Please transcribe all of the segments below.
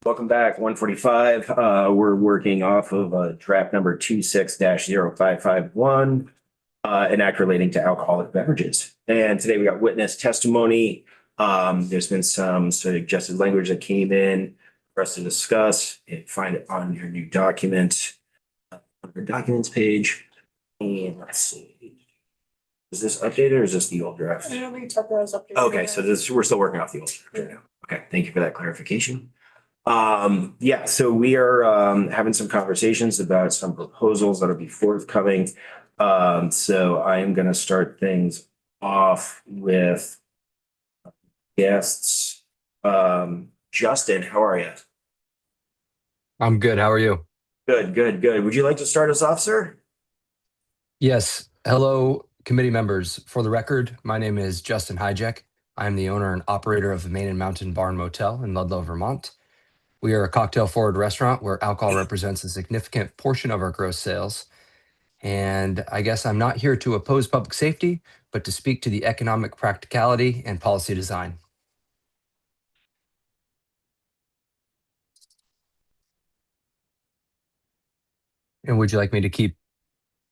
Welcome back, 145. We're working off of draft number 26-0551, an act relating to alcoholic beverages. And today we got witness testimony. There's been some suggested language that came in for us to discuss and find it on your new document, on your documents page. And let's see. Is this updated or is this the old draft? I don't think Tucker has updated. Okay, so we're still working off the old draft right now. Okay, thank you for that clarification. Yeah, so we are having some conversations about some proposals that'll be forthcoming. So I am gonna start things off with guests. Justin, how are you? I'm good. How are you? Good, good, good. Would you like to start us off, sir? Yes. Hello, committee members. For the record, my name is Justin Hijek. I'm the owner and operator of the Main and Mountain Barn Motel in Ludlow, Vermont. We are a cocktail-forward restaurant where alcohol represents a significant portion of our gross sales. And I guess I'm not here to oppose public safety, but to speak to the economic practicality and policy design. And would you like me to keep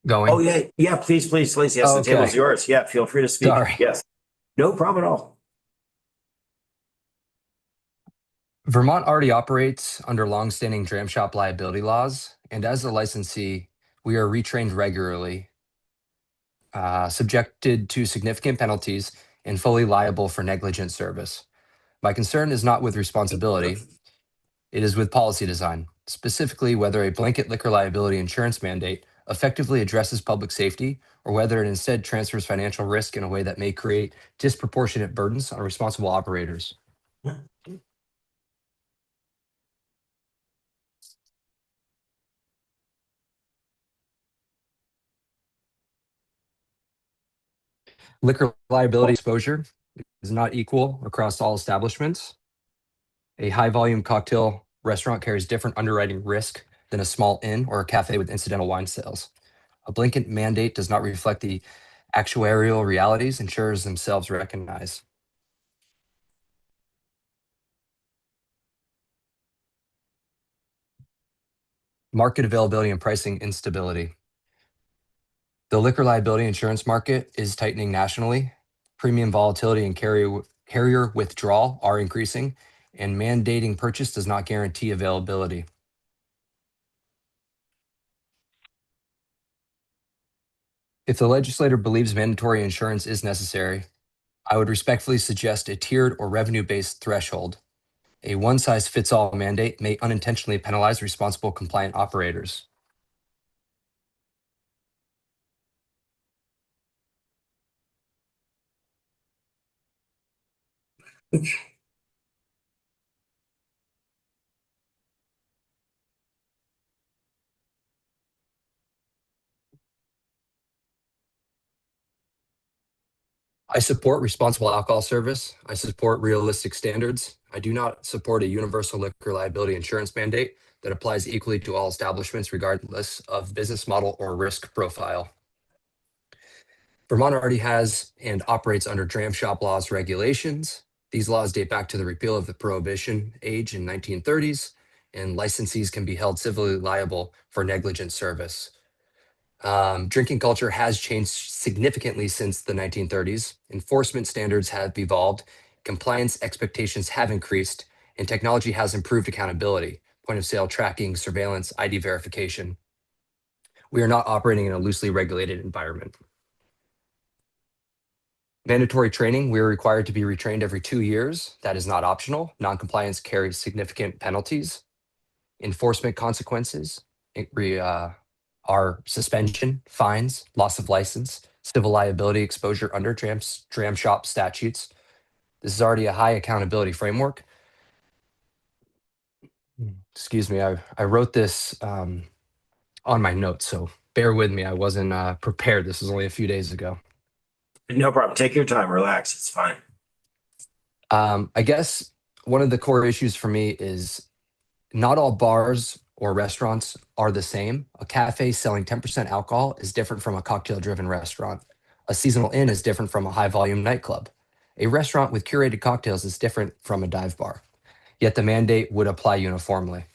going? Oh, yeah, yeah, please, please, please. Yes, the table's Okay. yours. Yeah, feel free to speak. Sorry. Yes, no problem at all. Vermont already operates under longstanding dram shop liability laws, and as a licensee, we are retrained regularly, subjected to significant penalties, and fully liable for negligent service. My concern is not with responsibility, it is with policy design, specifically whether a blanket liquor liability insurance mandate effectively addresses public safety or whether it instead transfers financial risk in a way that may create disproportionate burdens on responsible operators. Liquor liability exposure is not equal across all establishments. A high volume cocktail restaurant carries different underwriting risk than a small inn or a cafe with incidental wine sales. A blanket mandate does not reflect the actuarial realities insurers themselves recognize. Market availability and pricing instability. The liquor liability insurance market is tightening nationally. Premium volatility and carrier withdrawal are increasing, and mandating purchase does not guarantee availability. If the legislator believes mandatory insurance is necessary, I would respectfully suggest a tiered or revenue-based threshold. A one-size-fits-all mandate may unintentionally penalize responsible compliant operators. I support responsible alcohol service. I support realistic standards. I do not support a universal liquor liability insurance mandate that applies equally to all establishments regardless of business model or risk profile. Vermont already has and operates under dram shop laws regulations. These laws date back to the repeal of the Prohibition age in 1930s, and licensees can be held civilly liable for negligent service. Drinking culture has changed significantly since the 1930s. Enforcement standards have evolved, compliance expectations have increased, and technology has improved accountability, point of sale tracking, surveillance, ID verification. We are not operating in a loosely regulated environment. Mandatory training, we are required to be retrained every 2 years. That is not optional. Noncompliance carries significant penalties. Enforcement consequences are suspension, fines, loss of license, civil liability exposure under dram shop statutes. This is already a high accountability framework. Excuse me, I wrote this on my notes, so bear with me. I wasn't prepared. This was only a few days ago. No problem. Take your time. Relax. It's fine. I guess one of the core issues for me is not all bars or restaurants are the same. A cafe selling 10% alcohol is different from a cocktail-driven restaurant. A seasonal inn is different from a high-volume nightclub. A restaurant with curated cocktails is different from a dive bar. yet the mandate would apply uniformly.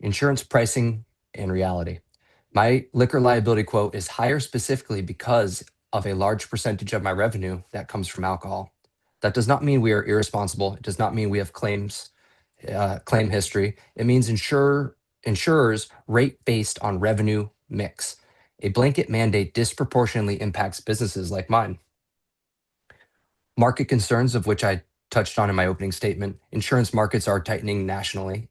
Insurance pricing and reality. My liquor liability quote is higher specifically because of a large percentage of my revenue that comes from alcohol. That does not mean we are irresponsible. It does not mean we have claim history. It means insurers rate based on revenue mix. A blanket mandate disproportionately impacts businesses like mine. Market concerns, of which I touched on in my opening statement. Insurance markets are tightening nationally.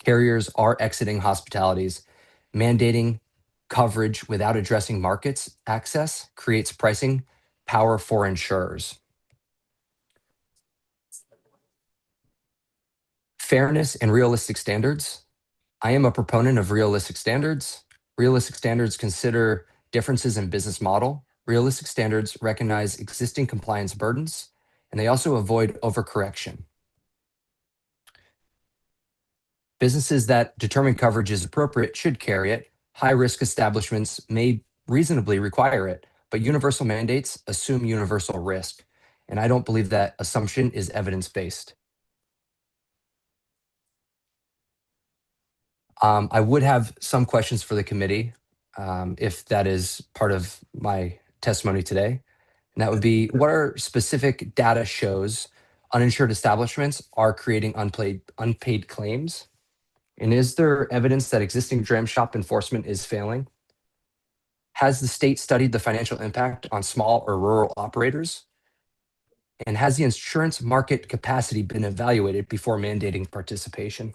Carriers are exiting hospitalities. Mandating coverage without addressing markets access creates pricing power for insurers. Fairness and realistic standards. I am a proponent of realistic standards. Realistic standards consider differences in business model. Realistic standards recognize existing compliance burdens, and they also avoid overcorrection. Businesses that determine coverage is appropriate should carry it. High-risk establishments may reasonably require it, but universal mandates assume universal risk, and I don't believe that assumption is evidence-based. I would have some questions for the committee, if that is part of my testimony today. And that would be, what are specific data shows uninsured establishments are creating unpaid claims? And is there evidence that existing dram shop enforcement is failing? Has the state studied the financial impact on small or rural operators? And has the insurance market capacity been evaluated before mandating participation?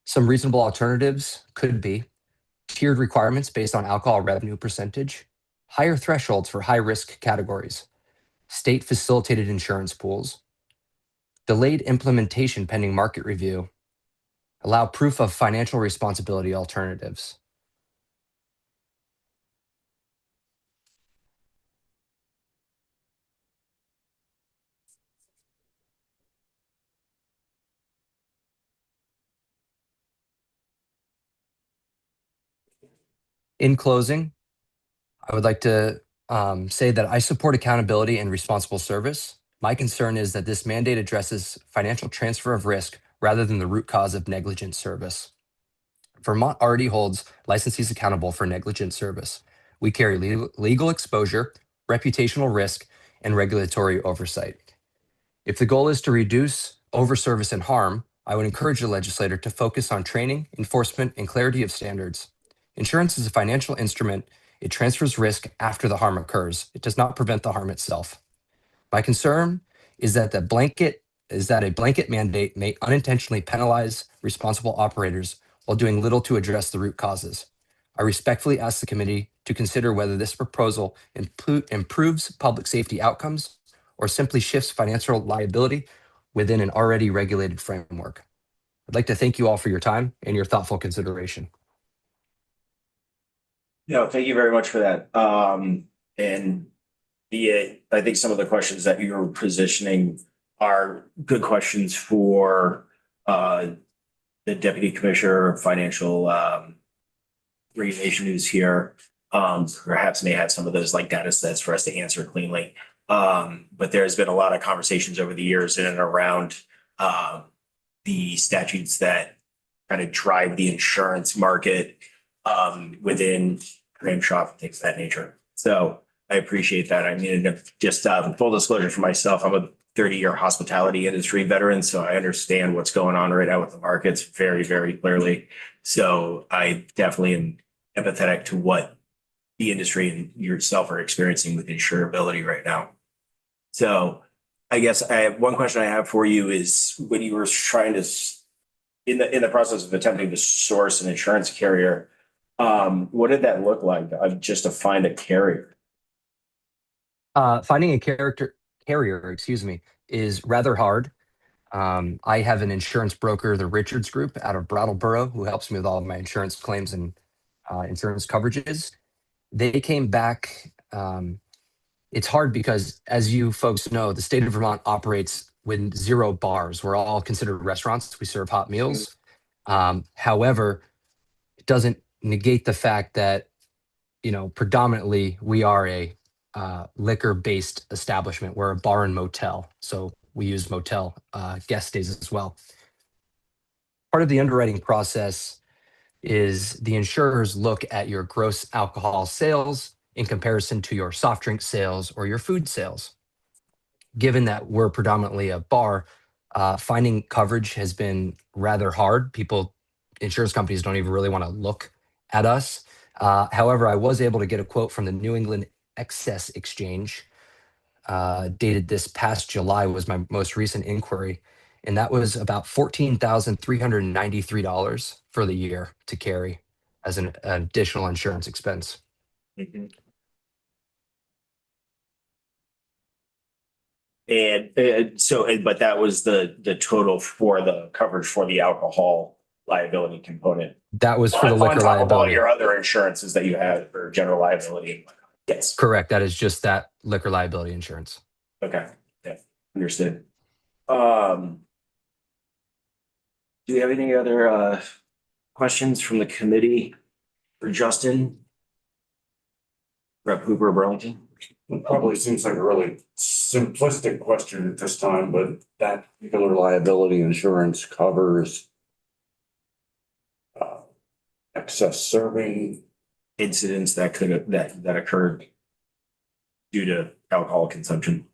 Some reasonable alternatives could be tiered requirements based on alcohol revenue percentage, higher thresholds for high risk categories, state facilitated insurance pools, delayed implementation pending market review, allow proof of financial responsibility alternatives. In closing, I would like to say that I support accountability and responsible service. My concern is that this mandate addresses financial transfer of risk rather than the root cause of negligent service. Vermont already holds licensees accountable for negligent service. We carry legal exposure, reputational risk, and regulatory oversight. If the goal is to reduce overservice and harm, I would encourage the legislator to focus on training, enforcement, and clarity of standards. Insurance is a financial instrument. It transfers risk after the harm occurs. It does not prevent the harm itself. My concern is that a blanket mandate may unintentionally penalize responsible operators while doing little to address the root causes. I respectfully ask the committee to consider whether this proposal improves public safety outcomes or simply shifts financial liability within an already regulated framework. I'd like to thank you all for your time and your thoughtful consideration. No, thank you very much for that. And I think some of the questions that you're positioning are good questions for the Deputy Commissioner of Financial Regulation who's here. Perhaps may have some of those like data sets for us to answer cleanly. But there's been a lot of conversations over the years in and around the statutes that kind of drive the insurance market within dram shop, things of that nature. So I appreciate that. I mean, just full disclosure for myself, I'm a 30-year hospitality industry veteran, so I understand what's going on right now with the markets very, very clearly. So I definitely am empathetic to what the industry and yourself are experiencing with insurability right now. So I guess one question I have for you is, when you were trying to, in the process of attempting to source an insurance carrier, what did that look like just to find a carrier? Finding a carrier, is rather hard. I have an insurance broker, the Richards Group out of Brattleboro, who helps me with all of my insurance claims and insurance coverages. They came back. It's hard because, as you folks know, the state of Vermont operates with 0 bars. We're all considered restaurants. We serve hot meals. However, it doesn't negate the fact that, predominantly we are a liquor-based establishment. We're a bar and motel. So we use motel guest stays as well. Part of the underwriting process is the insurers look at your gross alcohol sales in comparison to your soft drink sales or your food sales. Given that we're predominantly a bar, finding coverage has been rather hard. Insurance companies don't even really want to look at us. However, I was able to get a quote from the New England Excess Exchange, dated this past July was my most recent inquiry, and that was about $14,393 for the year to carry as an additional insurance expense. Mhm. But that was the total for the coverage for the alcohol liability component. That was for the On liquor top of all liability. your other insurances that you have for general liability. Yes. Correct. That is just that liquor liability insurance. Okay. Yeah. Understood. Do you have any other questions from the committee for Justin? Rep. Hooper Burlington? It probably seems like a really simplistic question at this time, but that particular liability insurance covers excess serving. Incidents that occurred due to alcohol consumption.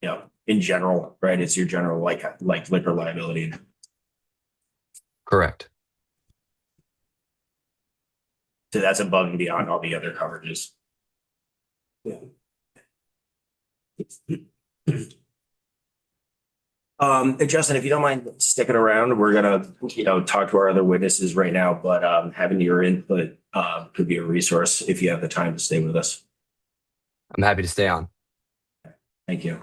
Yeah, in general, right? It's your general like liquor liability. Correct. So that's above and beyond all the other coverages. Yeah. Justin, if you don't mind sticking around, we're gonna, talk to our other witnesses right now, but having your input could be a resource if you have the time to stay with us. I'm happy to stay on. Thank you.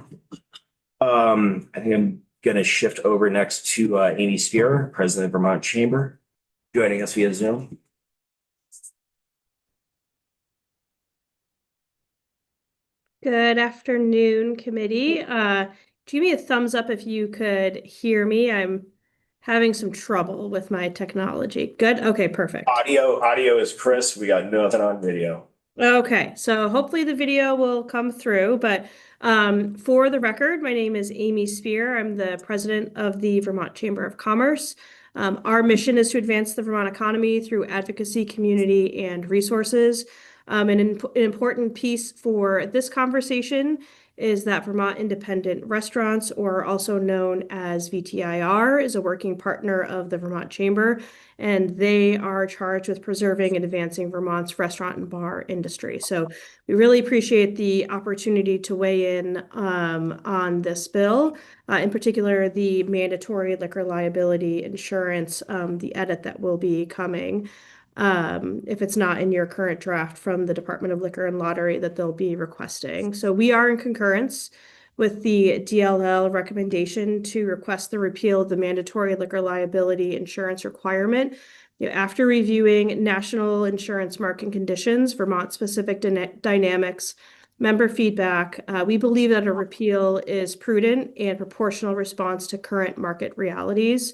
I think I'm gonna shift over next to Amy Spear, President of Vermont Chamber, joining us via Zoom. Good afternoon, committee. Give me a thumbs up if you could hear me. I'm having some trouble with my technology. Good? Okay, perfect. Audio is Chris. We got nothing on video. Okay, so hopefully the video will come through, but for the record, my name is Amy Spear. I'm the president of the Vermont Chamber of Commerce. Our mission is to advance the Vermont economy through advocacy, community, and resources. An important piece for this conversation is that Vermont Independent Restaurants, or also known as VTIR, is a working partner of the Vermont Chamber, and they are charged with preserving and advancing Vermont's restaurant and bar industry. So we really appreciate the opportunity to weigh in on this bill, in particular the mandatory liquor liability insurance, the edit that will be coming. If it's not in your current draft from the Department of Liquor and Lottery that they'll be requesting. So we are in concurrence with the DLL recommendation to request the repeal of the mandatory liquor liability insurance requirement. After reviewing national insurance market conditions, Vermont-specific dynamics, member feedback, we believe that a repeal is prudent and proportional response to current market realities.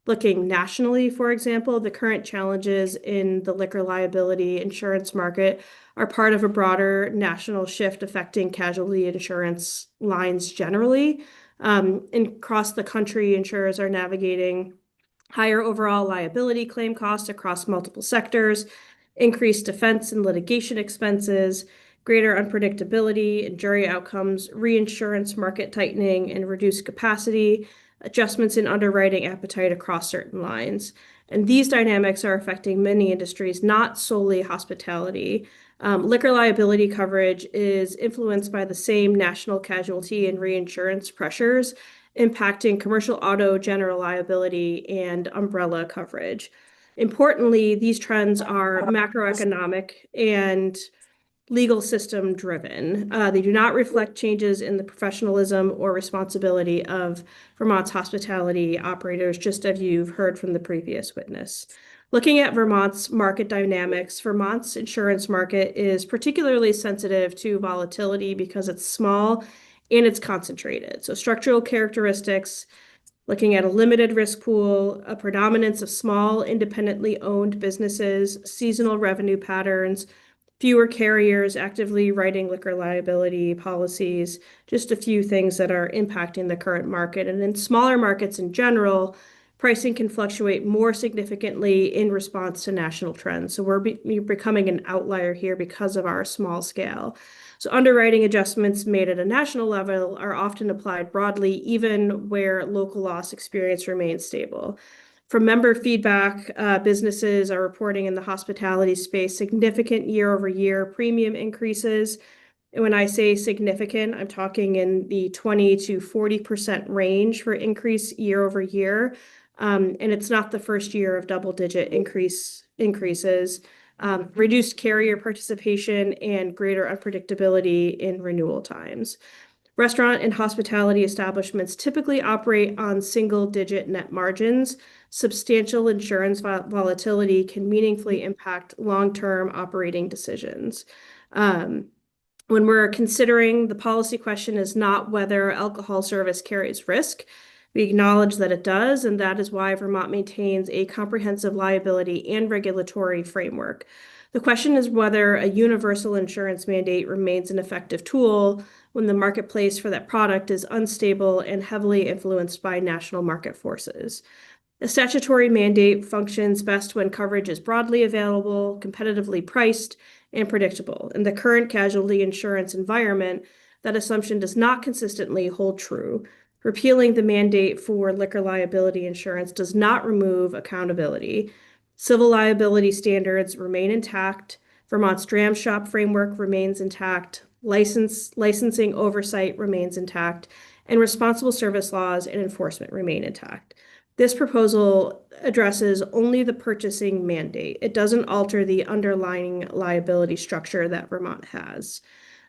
Looking nationally, for example, the current challenges in the liquor liability insurance market are part of a broader national shift affecting casualty insurance lines generally. Across the country, insurers are navigating higher overall liability claim costs across multiple sectors, increased defense and litigation expenses, greater unpredictability in jury outcomes, reinsurance market tightening, and reduced capacity, adjustments in underwriting appetite across certain lines. And these dynamics are affecting many industries, not solely hospitality. Liquor liability coverage is influenced by the same national casualty and reinsurance pressures, impacting commercial auto, general liability, and umbrella coverage. Importantly, these trends are macroeconomic and legal system driven. They do not reflect changes in the professionalism or responsibility of Vermont's hospitality operators, just as you've heard from the previous witness. Looking at Vermont's market dynamics, Vermont's insurance market is particularly sensitive to volatility because it's small and it's concentrated. So structural characteristics, looking at a limited risk pool, a predominance of small independently owned businesses, seasonal revenue patterns, fewer carriers actively writing liquor liability policies, just a few things that are impacting the current market. And in smaller markets in general, pricing can fluctuate more significantly in response to national trends. So we're becoming an outlier here because of our small scale. So underwriting adjustments made at a national level are often applied broadly, even where local loss experience remains stable. From member feedback, businesses are reporting in the hospitality space significant year-over-year premium increases. And when I say significant, I'm talking in the 20 to 40% range for increase year-over-year. And it's not the first year of double-digit increases. Reduced carrier participation and greater unpredictability in renewal times. Restaurant and hospitality establishments typically operate on single-digit net margins. Substantial insurance volatility can meaningfully impact long-term operating decisions. When we're considering the policy question is not whether alcohol service carries risk. We acknowledge that it does, and that is why Vermont maintains a comprehensive liability and regulatory framework. The question is whether a universal insurance mandate remains an effective tool when the marketplace for that product is unstable and heavily influenced by national market forces. A statutory mandate functions best when coverage is broadly available, competitively priced, and predictable. In the current casualty insurance environment, that assumption does not consistently hold true. Repealing the mandate for liquor liability insurance does not remove accountability. Civil liability standards remain intact. Vermont's dram shop framework remains intact. Licensing oversight remains intact. And responsible service laws and enforcement remain intact. This proposal addresses only the purchasing mandate. It doesn't alter the underlying liability structure that Vermont has.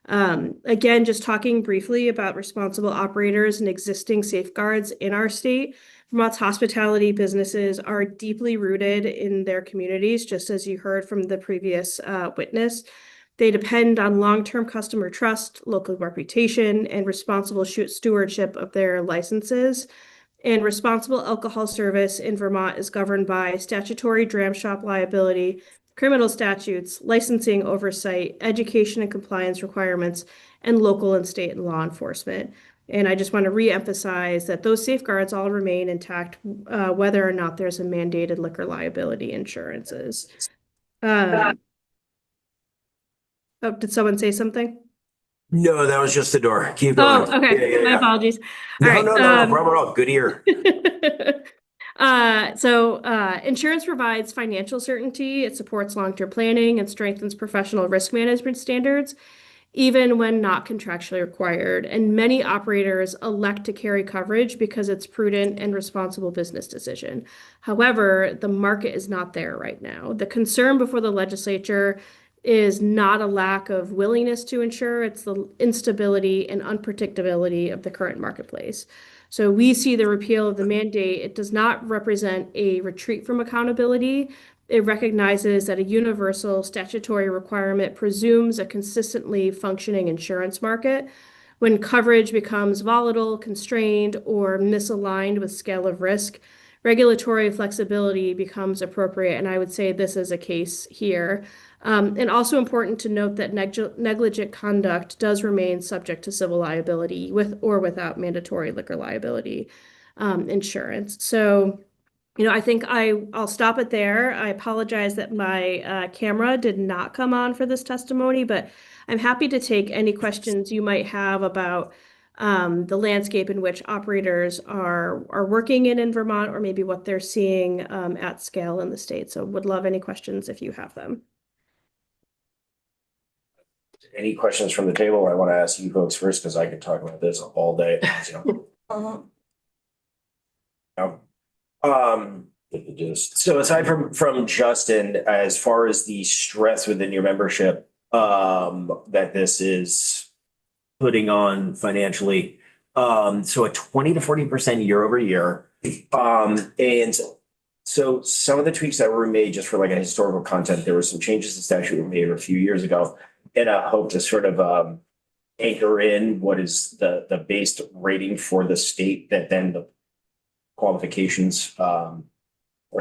Again, just talking briefly about responsible operators and existing safeguards in our state. Vermont's hospitality businesses are deeply rooted in their communities, just as you heard from the previous witness. They depend on long-term customer trust, local reputation, and responsible stewardship of their licenses. And responsible alcohol service in Vermont is governed by statutory dram shop liability, criminal statutes, licensing oversight, education and compliance requirements, and local and state and law enforcement. And I just want to reemphasize that those safeguards all remain intact, whether or not there's a mandated liquor liability insurances. Oh, did someone say something? No, that was just the door. Keep going. Oh, okay. My apologies. No, All right. no, problem at all. Good ear. Insurance provides financial certainty. It supports long-term planning and strengthens professional risk management standards, even when not contractually required. And many operators elect to carry coverage because it's prudent and responsible business decision. However, the market is not there right now. The concern before the legislature is not a lack of willingness to insure, it's the instability and unpredictability of the current marketplace. So we see the repeal of the mandate. It does not represent a retreat from accountability. It recognizes that a universal statutory requirement presumes a consistently functioning insurance market. When coverage becomes volatile, constrained, or misaligned with scale of risk, regulatory flexibility becomes appropriate, and I would say this is a case here. And also important to note that negligent conduct does remain subject to civil liability with or without mandatory liquor liability insurance. So, I think I'll stop it there. I apologize that my camera did not come on for this testimony, but I'm happy to take any questions you might have about the landscape in which operators are working in Vermont, or maybe what they're seeing at scale in the state. So would love any questions if you have them. Any questions from the table? I want to ask you folks first because I could talk about this all day. So aside from Justin, as far as the stress within your membership that this is putting on financially, so a 20 to 40% year over year, and so some of the tweaks that were made, just for like a historical content, there were some changes to statute were made a few years ago in a hope to sort of anchor in what is the base rating for the state that then the qualifications or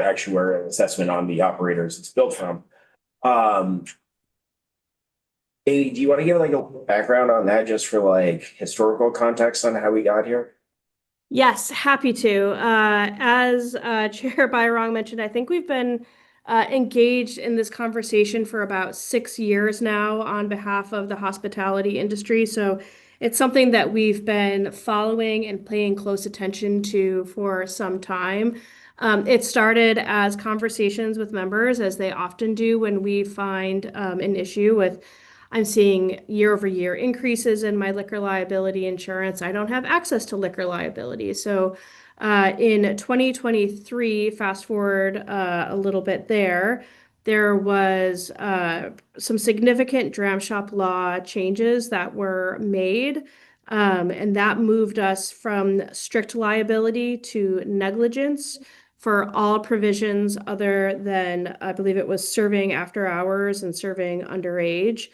actuarial assessment on the operators it's built from. Amy, do you want to give like a background on that just for like historical context on how we got here? Yes, happy to. As Chair Byron mentioned, I think we've been engaged in this conversation for about 6 years now on behalf of the hospitality industry. So it's something that we've been following and paying close attention to for some time. It started as conversations with members, as they often do when we find an issue with I'm seeing year over year increases in my liquor liability insurance. I don't have access to liquor liability. So in 2023, fast forward a little bit there was some significant dram shop law changes that were made. And that moved us from strict liability to negligence for all provisions other than, I believe it was serving after hours and serving underage.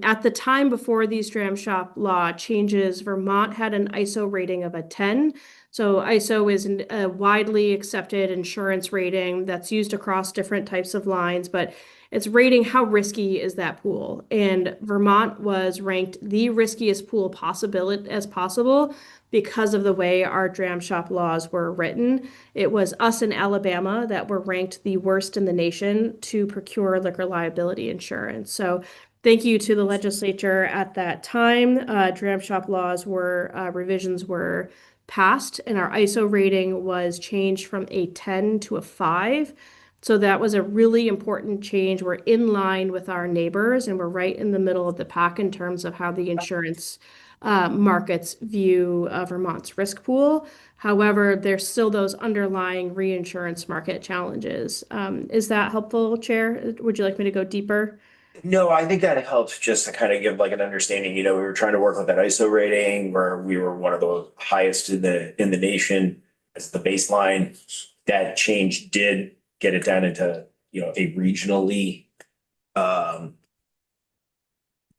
At the time before these dram shop law changes, Vermont had an ISO rating of a 10. So ISO is a widely accepted insurance rating that's used across different types of lines, but it's rating how risky is that pool. And Vermont was ranked the riskiest pool possible because of the way our dram shop laws were written. It was us in Alabama that were ranked the worst in the nation to procure liquor liability insurance. So thank you to the legislature at that time. Dram shop laws revisions were passed, and our ISO rating was changed from a 10 to a 5. So that was a really important change. We're in line with our neighbors, and we're right in the middle of the pack in terms of how the insurance markets view Vermont's risk pool. However, there's still those underlying reinsurance market challenges. Is that helpful, Chair? Would you like me to go deeper? No, I think that helps just to kind of give like an understanding, we were trying to work with that ISO rating where we were one of the highest in the nation as the baseline. That change did get it down into, a regionally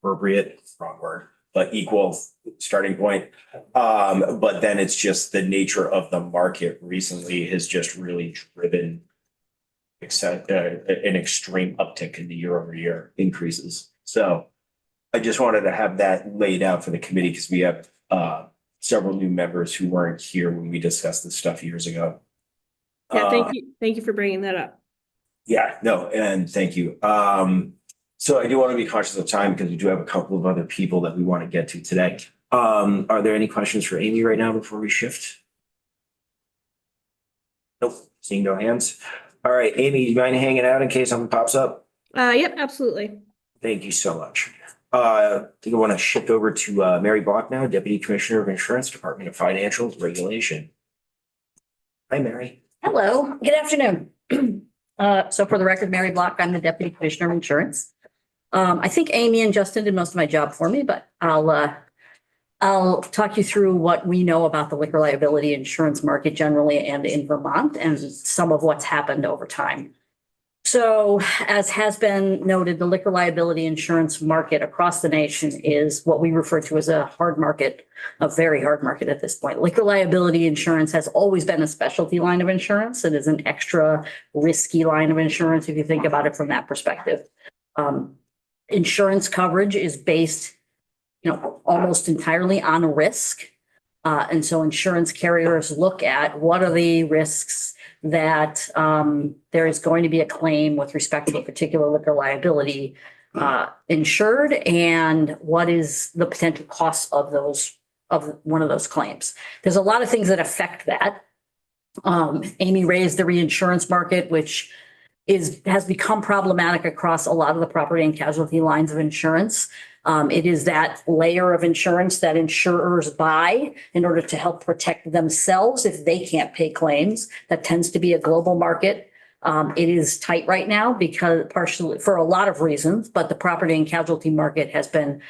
appropriate, wrong word, but equal starting point. But then it's just the nature of the market recently has just really driven an extreme uptick in the year over year increases. So I just wanted to have that laid out for the committee because we have several new members who weren't here when we discussed this stuff years ago. Yeah, thank you. Thank you for bringing that up. Yeah, no, and thank you. So I do want to be conscious of time because we do have a couple of other people that we want to get to today. Are there any questions for Amy right now before we shift? Nope, seeing no hands. All right, Amy, do you mind hanging out in case something pops up? Yep, absolutely. Thank you so much. I think I want to shift over to Mary Block now, Deputy Commissioner of Insurance, Department of Financial Regulation. Hi, Mary. Hello, good afternoon. So for the record, Mary Block, I'm the Deputy Commissioner of Insurance. I think Amy and Justin did most of my job for me, but I'll talk you through what we know about the liquor liability insurance market generally and in Vermont and some of what's happened over time. So as has been noted, the liquor liability insurance market across the nation is what we refer to as a hard market, a very hard market at this point. Liquor liability insurance has always been a specialty line of insurance. It is an extra risky line of insurance if you think about it from that perspective. Insurance coverage is based almost entirely on risk. And so insurance carriers look at what are the risks that there is going to be a claim with respect to a particular liquor liability insured and what is the potential cost of one of those claims. There's a lot of things that affect that. Amy raised the reinsurance market, which has become problematic across a lot of the property and casualty lines of insurance. It is that layer of insurance that insurers buy in order to help protect themselves if they can't pay claims. That tends to be a global market. It is tight right now because partially for a lot of reasons, but the property and casualty market has been,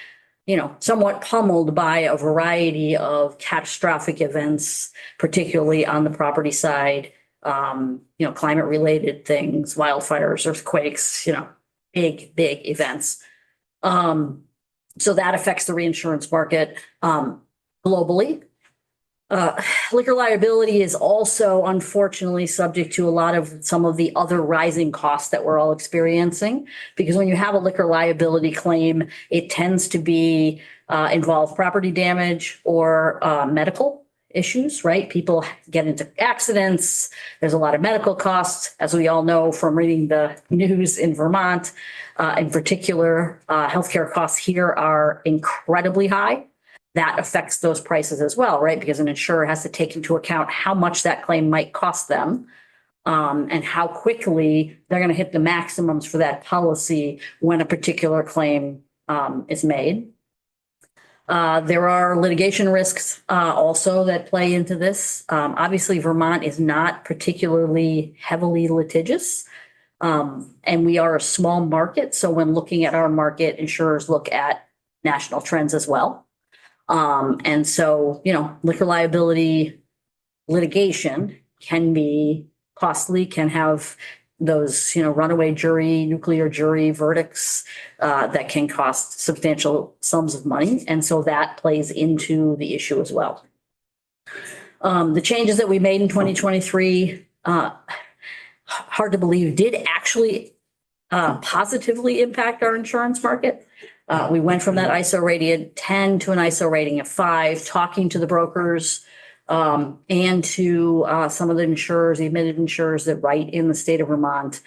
somewhat pummeled by a variety of catastrophic events, particularly on the property side. Climate related things, wildfires, earthquakes, big events. So that affects the reinsurance market globally. Liquor liability is also unfortunately subject to a lot of some of the other rising costs that we're all experiencing. Because when you have a liquor liability claim, it tends to be involve property damage or medical issues, right? People get into accidents. There's a lot of medical costs, as we all know from reading the news in Vermont. In particular, healthcare costs here are incredibly high. That affects those prices as well, right? Because an insurer has to take into account how much that claim might cost them, and how quickly they're going to hit the maximums for that policy when a particular claim is made. There are litigation risks also that play into this. Obviously, Vermont is not particularly heavily litigious, and we are a small market. So when looking at our market, insurers look at national trends as well. And so, liquor liability litigation can be costly, can have those, runaway jury, nuclear jury verdicts that can cost substantial sums of money. And so that plays into the issue as well. The changes that we made in 2023, hard to believe, did actually positively impact our insurance market. We went from that ISO rated 10 to an ISO rating of 5, talking to the brokers and to some of the insurers, the admitted insurers that write in the state of Vermont.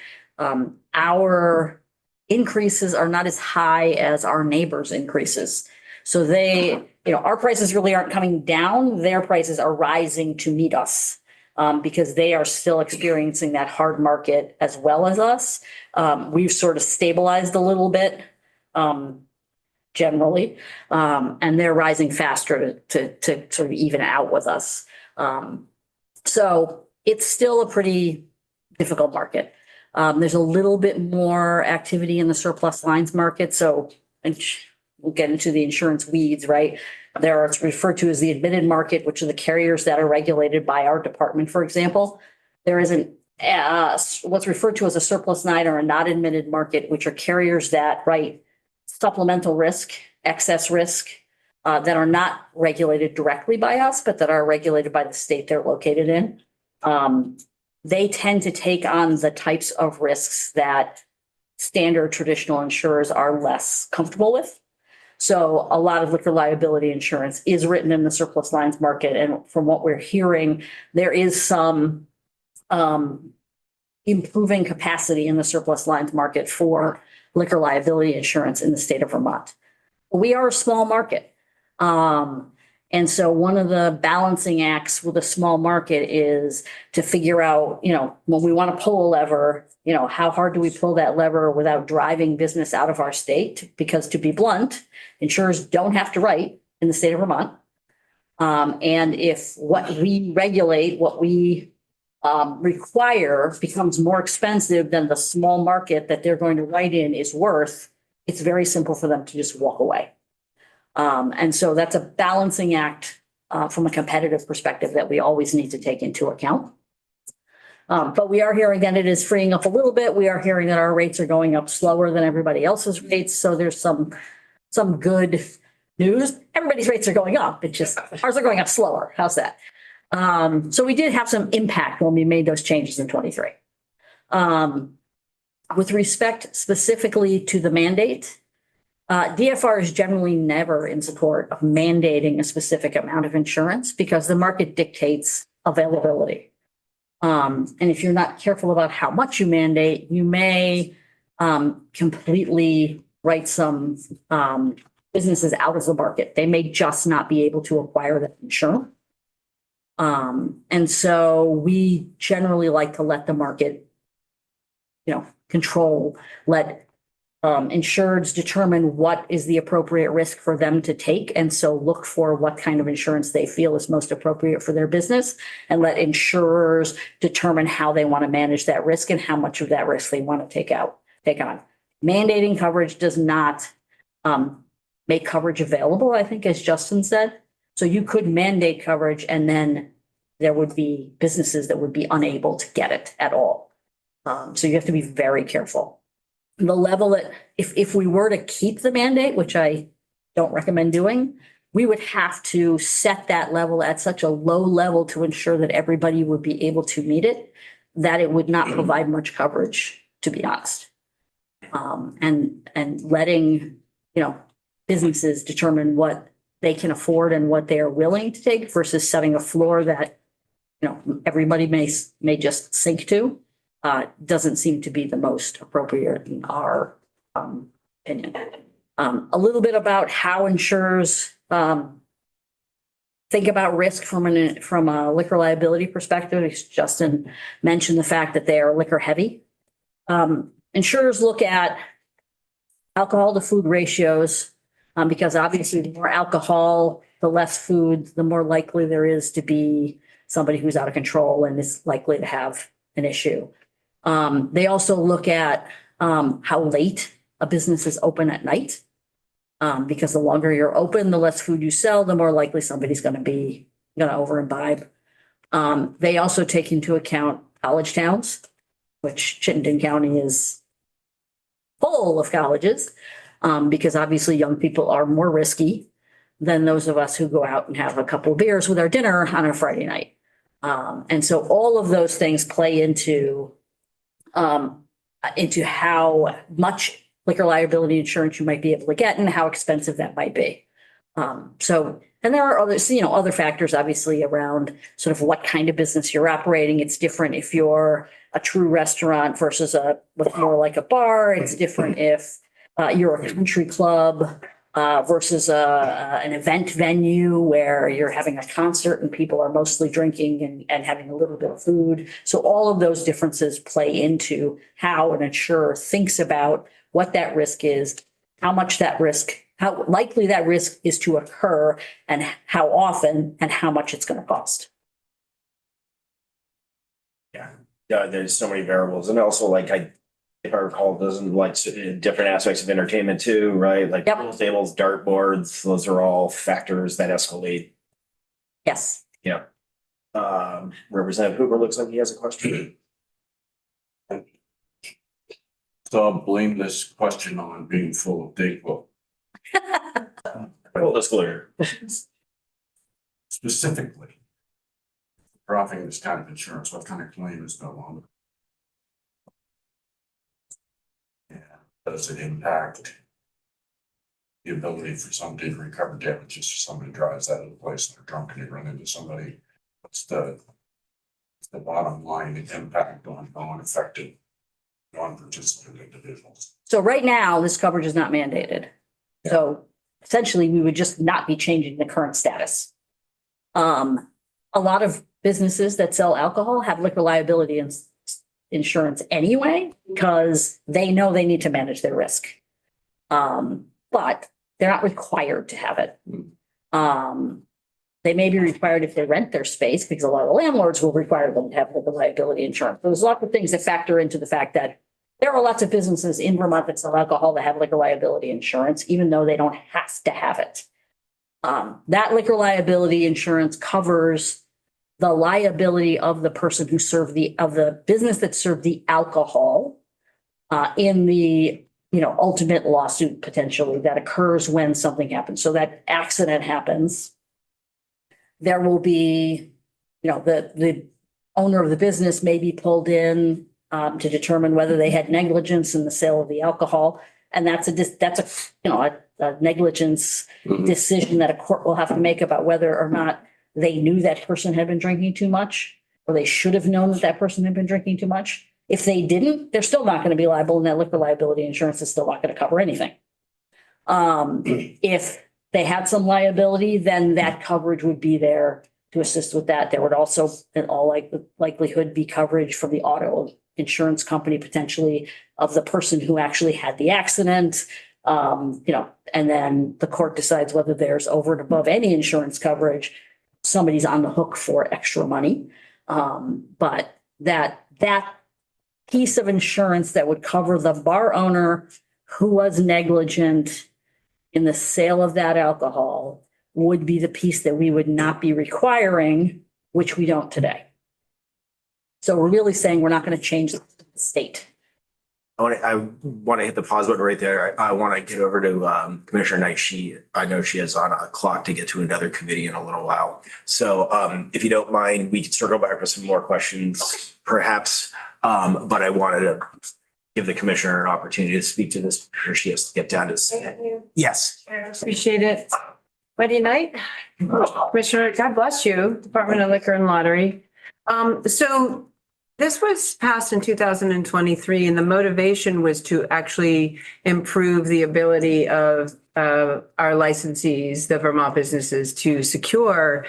Our increases are not as high as our neighbors' increases. So our prices really aren't coming down. Their prices are rising to meet us because they are still experiencing that hard market as well as us. We've sort of stabilized a little bit. Generally, and they're rising faster to sort of even out with us. So it's still a pretty difficult market. There's a little bit more activity in the surplus lines market. So, and we'll get into the insurance weeds, right? There are, it's referred to as the admitted market, which are the carriers that are regulated by our department, for example. There isn't what's referred to as a surplus line or a not admitted market, which are carriers that write supplemental risk, excess risk, that are not regulated directly by us, but that are regulated by the state they're located in. They tend to take on the types of risks that standard traditional insurers are less comfortable with. So a lot of liquor liability insurance is written in the surplus lines market. And from what we're hearing, there is some improving capacity in the surplus lines market for liquor liability insurance in the state of Vermont. We are a small market. And so one of the balancing acts with a small market is to figure out, when we want to pull a lever, how hard do we pull that lever without driving business out of our state? Because to be blunt, insurers don't have to write in the state of Vermont. And if what we regulate, what we require becomes more expensive than the small market that they're going to write in is worth, it's very simple for them to just walk away. And so that's a balancing act from a competitive perspective that we always need to take into account. But we are hearing that it is freeing up a little bit. We are hearing that our rates are going up slower than everybody else's rates. So there's some good news. Everybody's rates are going up. It's just ours are going up slower. How's that? So we did have some impact when we made those changes in 23. With respect specifically to the mandate, DFR is generally never in support of mandating a specific amount of insurance because the market dictates availability. And if you're not careful about how much you mandate, you may completely write some businesses out of the market. They may just not be able to acquire that insurance. And so we generally like to let the market, control, let insureds determine what is the appropriate risk for them to take. And so look for what kind of insurance they feel is most appropriate for their business and let insurers determine how they want to manage that risk and how much of that risk they want to take on. Mandating coverage does not make coverage available, I think, as Justin said. So you could mandate coverage and then there would be businesses that would be unable to get it at all. So you have to be very careful. The level that if we were to keep the mandate, which I don't recommend doing, we would have to set that level at such a low level to ensure that everybody would be able to meet it, that it would not provide much coverage, to be honest. And letting, businesses determine what they can afford and what they are willing to take versus setting a floor that, everybody may just sink to, doesn't seem to be the most appropriate in our opinion. A little bit about how insurers think about risk from a liquor liability perspective. Justin mentioned the fact that they are liquor heavy. Insurers look at alcohol to food ratios because obviously the more alcohol, the less food, the more likely there is to be somebody who's out of control and is likely to have an issue. They also look at how late a business is open at night. Because the longer you're open, the less food you sell, the more likely somebody's going to over imbibe. They also take into account college towns, which Chittenden County is full of colleges, because obviously young people are more risky than those of us who go out and have a couple of beers with our dinner on a Friday night. And so all of those things play into how much liquor liability insurance you might be able to get and how expensive that might be. And there are other factors obviously around sort of what kind of business you're operating. It's different if you're a true restaurant versus what's more like a bar. It's different if you're a country club versus an event venue where you're having a concert and people are mostly drinking and having a little bit of food. So all of those differences play into how an insurer thinks about what that risk is, how likely that risk is to occur, and how often and how much it's going to cost. Yeah, there's so many variables. And also if I recall, doesn't different aspects of entertainment too, right? Like Yep. pool tables, dartboards, those are all factors that escalate. Yes. Yeah. Representative Hoover looks like he has a question. So I'll blame this question on being full of data. Full disclosure. Specifically, for offering this kind of insurance, what kind of claim is no longer? Yeah, does it impact the ability for somebody to recover damages if somebody drives out of the place and they're drunk and they run into somebody? What's the bottom line impact on affected non-participant individuals? So right now, this coverage is not mandated. So essentially, we would just not be changing the current status. A lot of businesses that sell alcohol have liquor liability insurance anyway, because they know they need to manage their risk. But they're not required to have it. They may be required if they rent their space, because a lot of landlords will require them to have liquor liability insurance. There's lots of things that factor into the fact that there are lots of businesses in Vermont that sell alcohol that have liquor liability insurance, even though they don't have to have it. That liquor liability insurance covers the liability of the person who served of the business that served the alcohol in the ultimate lawsuit potentially that occurs when something happens. So that accident happens. There will be, the owner of the business may be pulled in to determine whether they had negligence in the sale of the alcohol. And that's a negligence decision that a court will have to make about whether or not they knew that person had been drinking too much, or they should have known that person had been drinking too much. If they didn't, they're still not going to be liable, and that liquor liability insurance is still not going to cover anything. If they had some liability, then that coverage would be there to assist with that. There would also, in all likelihood, be coverage from the auto insurance company, potentially, of the person who actually had the accident. And then the court decides whether there's over and above any insurance coverage, somebody's on the hook for extra money. But that piece of insurance that would cover the bar owner who was negligent in the sale of that alcohol would be the piece that we would not be requiring, which we don't today. So we're really saying we're not going to change the state. I want to hit the pause button right there. I want to get over to Commissioner Knight. I know she is on a clock to get to another committee in a little while. So if you don't mind, we can circle back with some more questions perhaps. But I wanted to give the commissioner an opportunity to speak to this. She has to get down to. Yes. Appreciate it. Buddy Knight, Commissioner, God bless you, Department of Liquor and Lottery. So this was passed in 2023 and the motivation was to actually improve the ability of our licensees, the Vermont businesses, to secure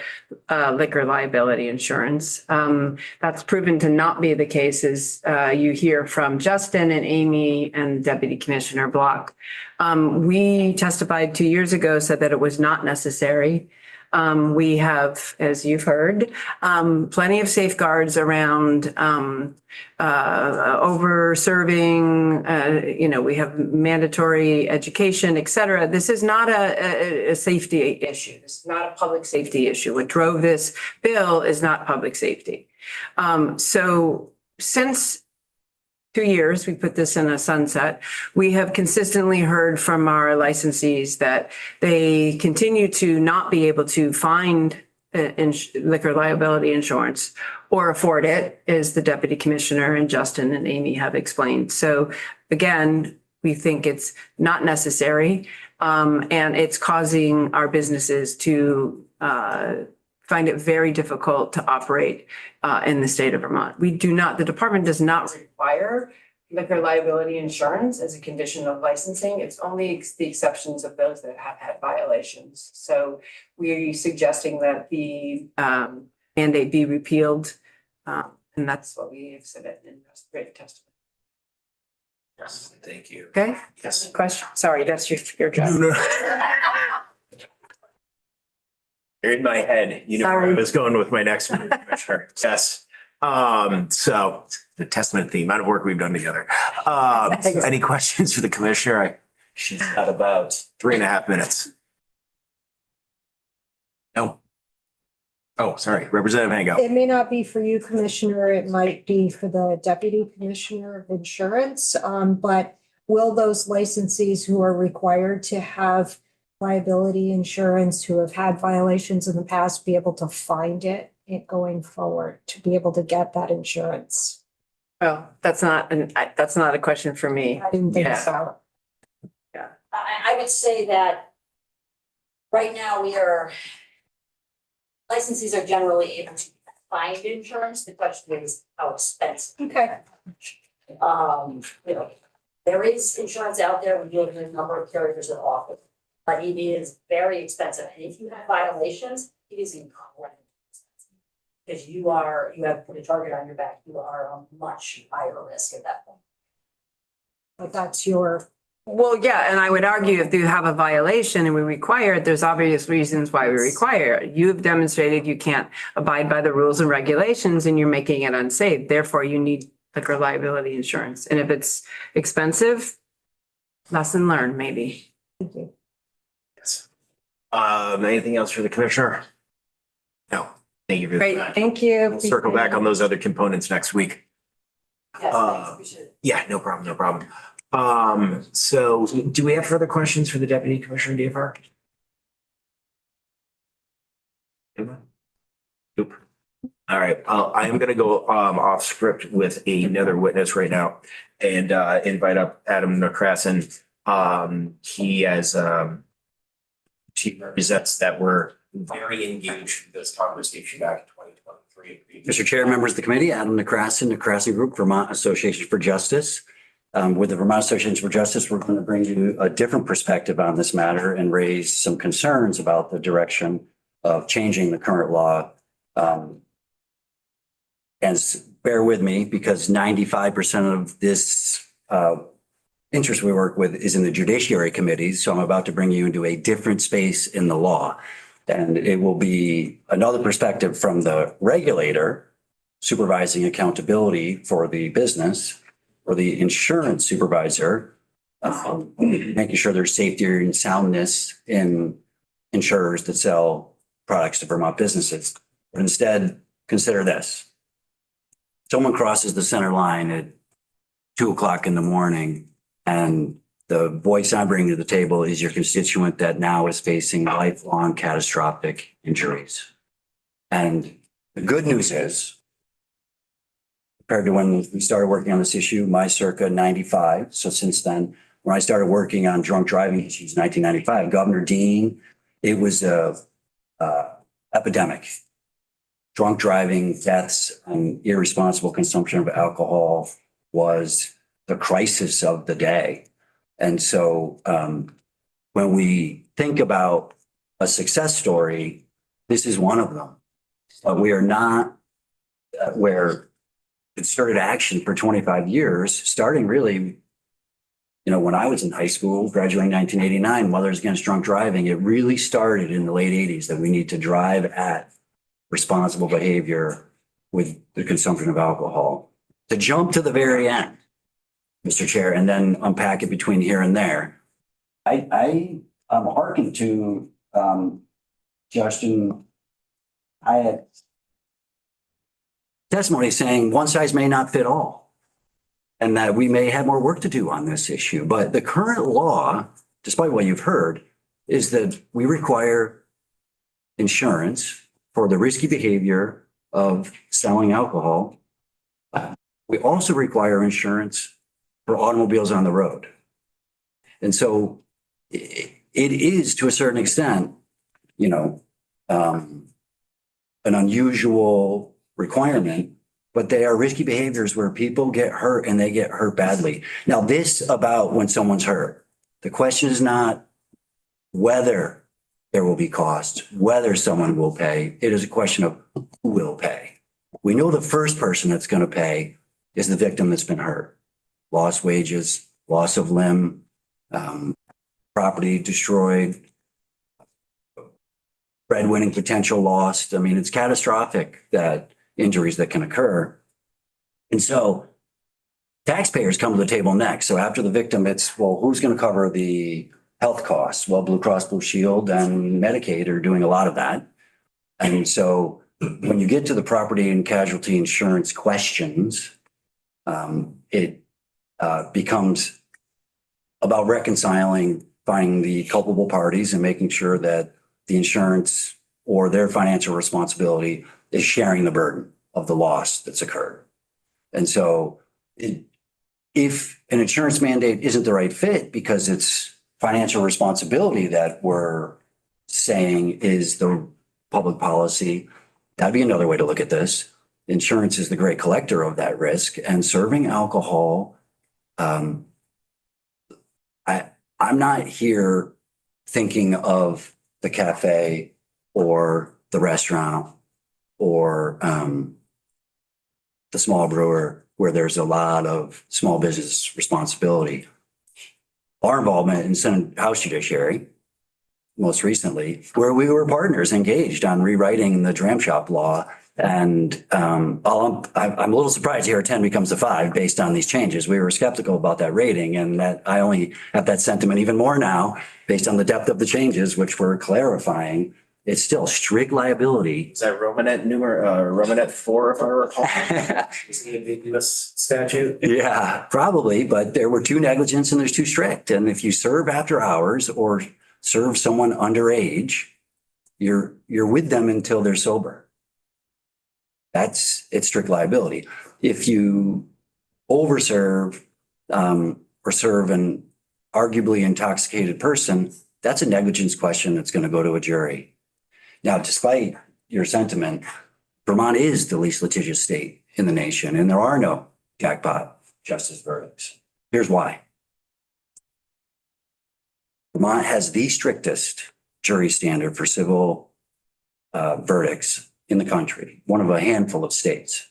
liquor liability insurance. That's proven to not be the case as you hear from Justin and Amy and Deputy Commissioner Block. We testified 2 years ago, said that it was not necessary. We have, as you've heard, plenty of safeguards around over serving, we have mandatory education, et cetera. This is not a safety issue. This is not a public safety issue. What drove this bill is not public safety. So since 2 years, we put this in a sunset. We have consistently heard from our licensees that they continue to not be able to find liquor liability insurance or afford it, as the Deputy Commissioner and Justin and Amy have explained. So again, we think it's not necessary, and it's causing our businesses to find it very difficult to operate in the state of Vermont. The department does not require liquor liability insurance as a condition of licensing. It's only the exceptions of those that have had violations. So we're suggesting that the mandate be repealed. And that's what we have said in written testimony. Yes, thank you. Okay? Yes. Question? Sorry, that's your job. No, no. You're in my head. You know where I was going with my next one, Commissioner. Yes. So the testament theme, amount of work we've done together. Any questions for the commissioner? She's got about 3.5 minutes. No. Oh, sorry. Representative Hango. It may not be for you, Commissioner. It might be for the Deputy Commissioner of Insurance. But will those licensees who are required to have liability insurance, who have had violations in the past, be able to find it going forward, to be able to get that insurance? Oh, that's not a question for me. I didn't think Yeah. so. I would say that right now licensees are generally able to find insurance. The question is how expensive. Okay. There is insurance out there. We deal with a number of carriers that offer, but it is very expensive. And if you have violations, it is incredibly expensive. Because you have put a target on your back, you are a much higher risk at that point. But that's your, Well, yeah, and I would argue if you have a violation and we require it, there's obvious reasons why we require it. You've demonstrated you can't abide by the rules and regulations and you're making it unsafe. Therefore, you need liquor liability insurance. And if it's expensive, lesson learned, maybe. thank you. Yes. Anything else for the commissioner? No. Thank you for Great, that. thank you. We'll circle back on those other components next week. Yes, thanks, appreciate it. Yeah, no problem, no problem. So do we have further questions for the Deputy Commissioner DFR? Nope. All right, I am gonna go off script with another witness right now and invite up Adam Necrason. He has he represents that we're very engaged in this conversation back in 2023. Mr. Chair, members of the committee, Adam Necrason, Necrason Group, Vermont Association for Justice. With the Vermont Association for Justice, we're going to bring you a different perspective on this matter and raise some concerns about the direction of changing the current law. And bear with me, because 95% of this interest we work with is in the Judiciary Committees. So I'm about to bring you into a different space in the law. And it will be another perspective from the regulator supervising accountability for the business, or the insurance supervisor, making sure there's safety and soundness in insurers that sell products to Vermont businesses. But instead, consider this. Someone crosses the center line at 2 o'clock in the morning, and the voice I'm bringing to the table is your constituent that now is facing lifelong catastrophic injuries. And the good news is, compared to when we started working on this issue, my circa 95. So since then, when I started working on drunk driving issues in 1995, Governor Dean, it was a epidemic. Drunk driving, deaths, and irresponsible consumption of alcohol was the crisis of the day. And so when we think about a success story, this is one of them. But we are not where concerted action for 25 years, starting really, when I was in high school, graduating 1989, Mothers Against Drunk Driving, it really started in the late 80s that we need to drive at responsible behavior with the consumption of alcohol. To jump to the very end, Mr. Chair, and then unpack it between here and there, I'm hearkening to Justin Hyatt's testimony saying one size may not fit all, and that we may have more work to do on this issue. But the current law, despite what you've heard, is that we require insurance for the risky behavior of selling alcohol. We also require insurance for automobiles on the road. And so it is, to a certain extent, an unusual requirement, but they are risky behaviors where people get hurt, and they get hurt badly. Now, this about when someone's hurt, the question is not whether there will be costs, whether someone will pay. It is a question of who will pay. We know the first person that's going to pay is the victim that's been hurt. Lost wages, loss of limb, property destroyed, breadwinning potential lost. I mean, it's catastrophic that injuries that can occur. And so taxpayers come to the table next. So after the victim, it's, well, who's going to cover the health costs? Well, Blue Cross Blue Shield and Medicaid are doing a lot of that. And so when you get to the property and casualty insurance questions, it becomes about reconciling, finding the culpable parties and making sure that the insurance or their financial responsibility is sharing the burden of the loss that's occurred. And so if an insurance mandate isn't the right fit because it's financial responsibility that we're saying is the public policy, that'd be another way to look at this. Insurance is the great collector of that risk, and serving alcohol. I'm not here thinking of the cafe or the restaurant or the small brewer where there's a lot of small business responsibility. Our involvement in Senate House Judiciary, most recently, where we were partners engaged on rewriting the dram shop law. And I'm a little surprised here 10 becomes a 5 based on these changes. We were skeptical about that rating, and that I only have that sentiment even more now based on the depth of the changes, which we're clarifying. It's still strict liability. Is that Romanet 4, if I recall? Is the ambiguous statute? Yeah, probably, but there were 2 negligence and there's 2 strict. And if you serve after hours or serve someone underage, you're with them until they're sober. It's strict liability. If you overserve or serve an arguably intoxicated person, that's a negligence question that's going to go to a jury. Now, despite your sentiment, Vermont is the least litigious state in the nation, and there are no jackpot justice verdicts. Here's why. Vermont has the strictest jury standard for civil verdicts in the country, one of a handful of states.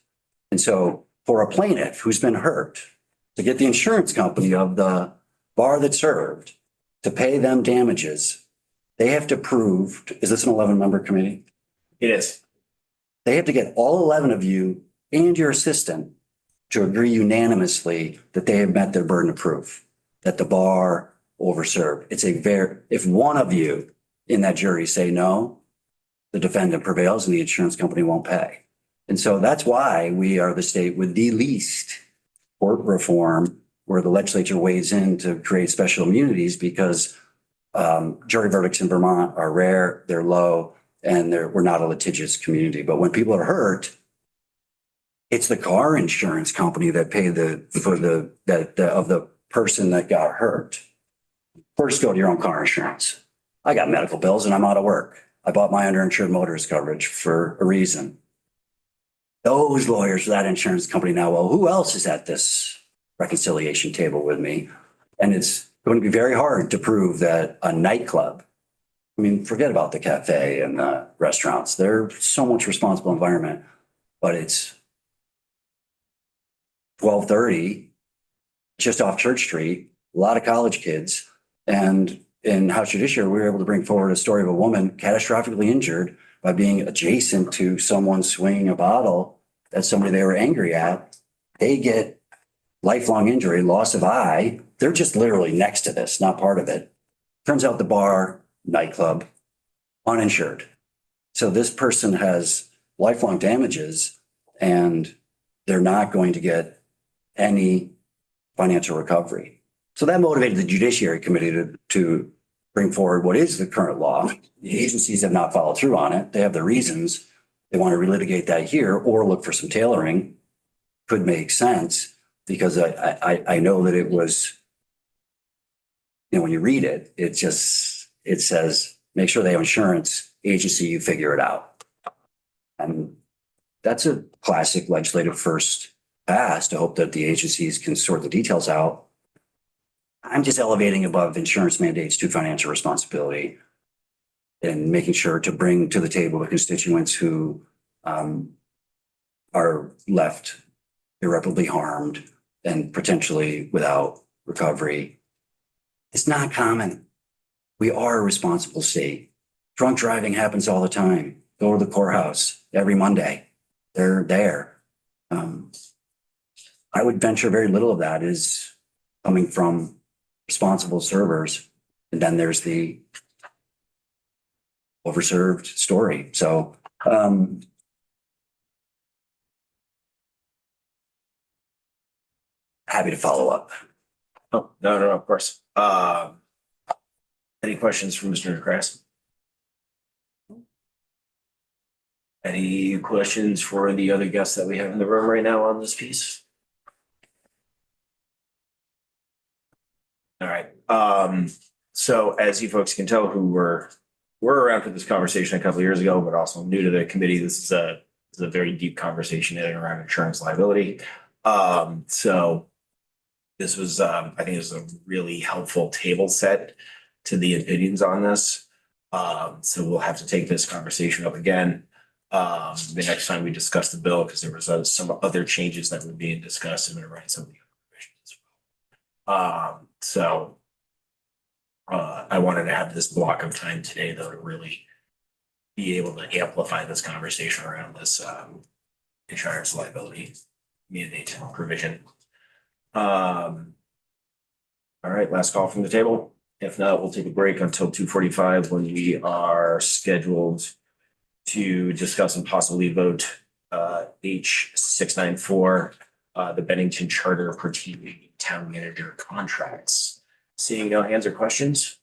And so for a plaintiff who's been hurt, to get the insurance company of the bar that served to pay them damages, they have to prove, is this an 11-member committee? It is. They have to get all 11 of you and your assistant to agree unanimously that they have met their burden of proof, that the bar overserved. If one of you in that jury say no, the defendant prevails and the insurance company won't pay. And so that's why we are the state with the least tort reform where the legislature weighs in to create special immunities because jury verdicts in Vermont are rare, they're low, and we're not a litigious community. But when people are hurt, it's the car insurance company that pay of the person that got hurt. First, go to your own car insurance. I got medical bills and I'm out of work. I bought my underinsured motorist coverage for a reason. Those lawyers for that insurance company now, well, who else is at this reconciliation table with me? And it's going to be very hard to prove that a nightclub, I mean, forget about the cafe and the restaurants. They're so much responsible environment, but it's 12:30, just off Church Street, a lot of college kids. And in House Judiciary, we were able to bring forward a story of a woman catastrophically injured by being adjacent to someone swinging a bottle at somebody they were angry at. They get lifelong injury, loss of eye. They're just literally next to this, not part of it. Turns out the bar, nightclub, uninsured. So this person has lifelong damages and they're not going to get any financial recovery. So that motivated the Judiciary Committee to bring forward what is the current law. The agencies have not followed through on it. They have their reasons. They want to relitigate that here or look for some tailoring. Could make sense because I know that it was, when you read it, it says, make sure they have insurance, agency, you figure it out. And that's a classic legislative first pass to hope that the agencies can sort the details out. I'm just elevating above insurance mandates to financial responsibility and making sure to bring to the table the constituents who are left irreparably harmed and potentially without recovery. It's not common. We are a responsible state. Drunk driving happens all the time. Go to the courthouse every Monday. They're there. I would venture very little of that is coming from responsible servers. And then there's the overserved story. So happy to follow up. Oh, no, of course. Any questions from Mr. Grass? Any questions for the other guests that we have in the room right now on this piece? All right. So as you folks can tell, who were around for this conversation a couple of years ago, but also new to the committee, this is a very deep conversation in and around insurance liability. So this was, I think it was a really helpful table set to the opinions on this. So we'll have to take this conversation up again the next time we discuss the bill, because there was some other changes that were being discussed and around some of the other provisions as well. So I wanted to have this block of time today, though, to really be able to amplify this conversation around this insurance liability mandate provision. All right, last call from the table. If not, we'll take a break until 2:45 when we are scheduled to discuss and possibly vote H694, the Bennington Charter pertaining town manager contracts. Seeing no hands or questions,